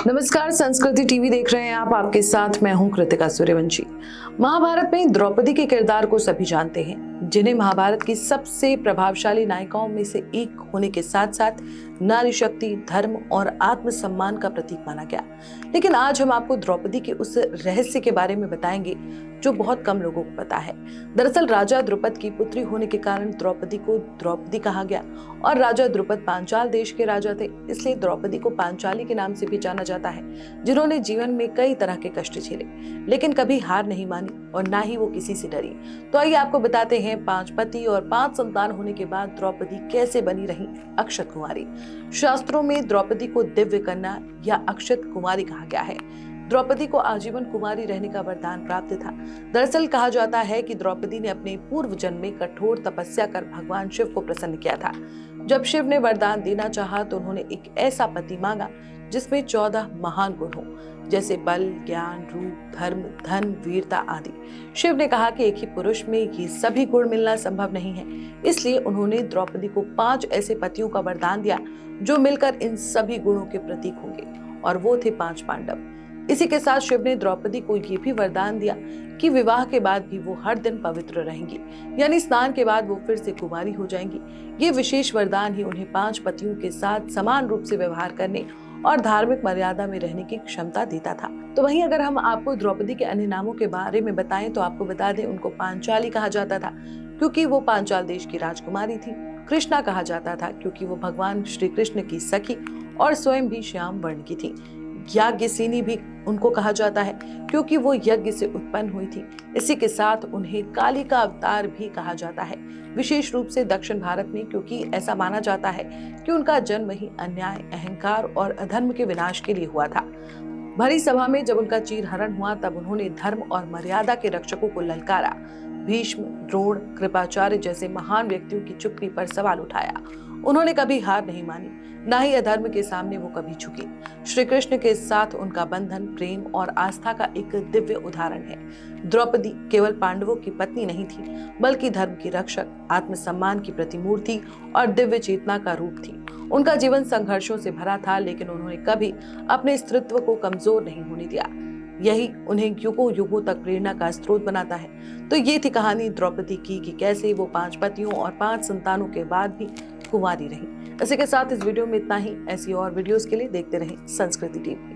नमस्कार, संस्कृति टीवी देख रहे हैं आप। आपके साथ मैं हूं कृतिका सूर्यवंशी। महाभारत में द्रौपदी के किरदार को सभी जानते हैं, जिन्हें महाभारत की सबसे प्रभावशाली नायिकाओं में से एक होने के साथ साथ नारी शक्ति, धर्म और आत्मसम्मान का प्रतीक माना गया। लेकिन आज हम आपको द्रौपदी के उस रहस्य के बारे में बताएंगे जो बहुत कम लोगों को पता है। दरअसल राजा द्रुपद की पुत्री होने के कारण द्रौपदी को द्रौपदी कहा गया और राजा द्रुपद पांचाल देश के राजा थे, इसलिए द्रौपदी को पांचाली के नाम से भी जाना जाता है, जिन्होंने जीवन में कई तरह के कष्ट झेले लेकिन कभी हार नहीं मानी और ना ही वो किसी से डरी। तो आइए आपको बताते हैं 5 पति और 5 संतान होने के बाद द्रौपदी कैसे बनी रही अक्षत कुमारी। शास्त्रों में द्रौपदी को दिव्य कन्या या अक्षत कुमारी कहा गया है। द्रौपदी को आजीवन कुमारी रहने का वरदान प्राप्त था। दरअसल कहा जाता है कि द्रौपदी ने अपने पूर्व जन्म में कठोर तपस्या कर भगवान शिव को प्रसन्न किया था। जब शिव ने वरदान देना चाहा तो उन्होंने एक ऐसा पति मांगा जिसमें 14 महान गुण हो, जैसे बल, ज्ञान, रूप, धर्म, धन, वीरता आदि। शिव ने कहा कि एक ही पुरुष में ये सभी गुण मिलना संभव नहीं है, इसलिए उन्होंने द्रौपदी को 5 ऐसे पतियों का वरदान दिया जो मिलकर इन सभी गुणों के प्रतीक होंगे, और वो थे 5 पांडव। इसी के साथ शिव ने द्रौपदी को ये भी वरदान दिया कि विवाह के बाद भी वो हर दिन पवित्र रहेंगी, यानी स्नान के बाद वो फिर से कुमारी हो जाएंगी। ये विशेष वरदान ही उन्हें 5 पतियों के साथ समान रूप से व्यवहार करने और धार्मिक मर्यादा में रहने की क्षमता देता था। तो वहीं अगर हम आपको द्रौपदी के अन्य नामों के बारे में बताएं तो आपको बता दें, उनको पांचाली कहा जाता था क्योंकि वो पांचाल देश की राजकुमारी थी। कृष्णा कहा जाता था क्योंकि वो भगवान श्री कृष्ण की सखी और स्वयं भी श्याम वर्ण की थी। याज्ञसेनी भी उनको कहा जाता है क्योंकि वो यज्ञ से उत्पन्न हुई थी। इसी के साथ उन्हें काली का अवतार भी कहा जाता है, विशेष रूप से दक्षिण भारत में, क्योंकि ऐसा माना जाता है कि उनका जन्म ही अन्याय, अहंकार और अधर्म के विनाश के लिए हुआ था। भरी सभा में जब उनका चीरहरण हुआ तब उन्होंने धर्म और मर्यादा के रक्षकों को ललकारा। भीष्म, द्रोण, कृपाचार्य जैसे महान व्यक्तियों की चुप्पी पर सवाल उठाया। उन्होंने कभी हार नहीं मानी, ना ही अधर्म के सामने वो कभी झुकी। श्री कृष्ण के साथ उनका बंधन प्रेम और आस्था का एक दिव्य उदाहरण है। द्रौपदी केवल पांडवों की पत्नी नहीं थी, बल्कि धर्म की रक्षक, आत्मसम्मान की प्रतिमूर्ति और दिव्य चेतना का रूप थी। उनका जीवन संघर्षों से भरा था, लेकिन उन्होंने कभी अपने स्त्रीत्व को कमजोर नहीं होने दिया। यही उन्हें युगों युगों तक प्रेरणा का स्रोत बनाता है। तो ये थी कहानी द्रौपदी की कि कैसे वो 5 पतियों और 5 संतानों के बाद भी कुंवारी रही। इसी के साथ इस वीडियो में इतना ही। ऐसी और वीडियोस के लिए देखते रहें संस्कृति टीवी।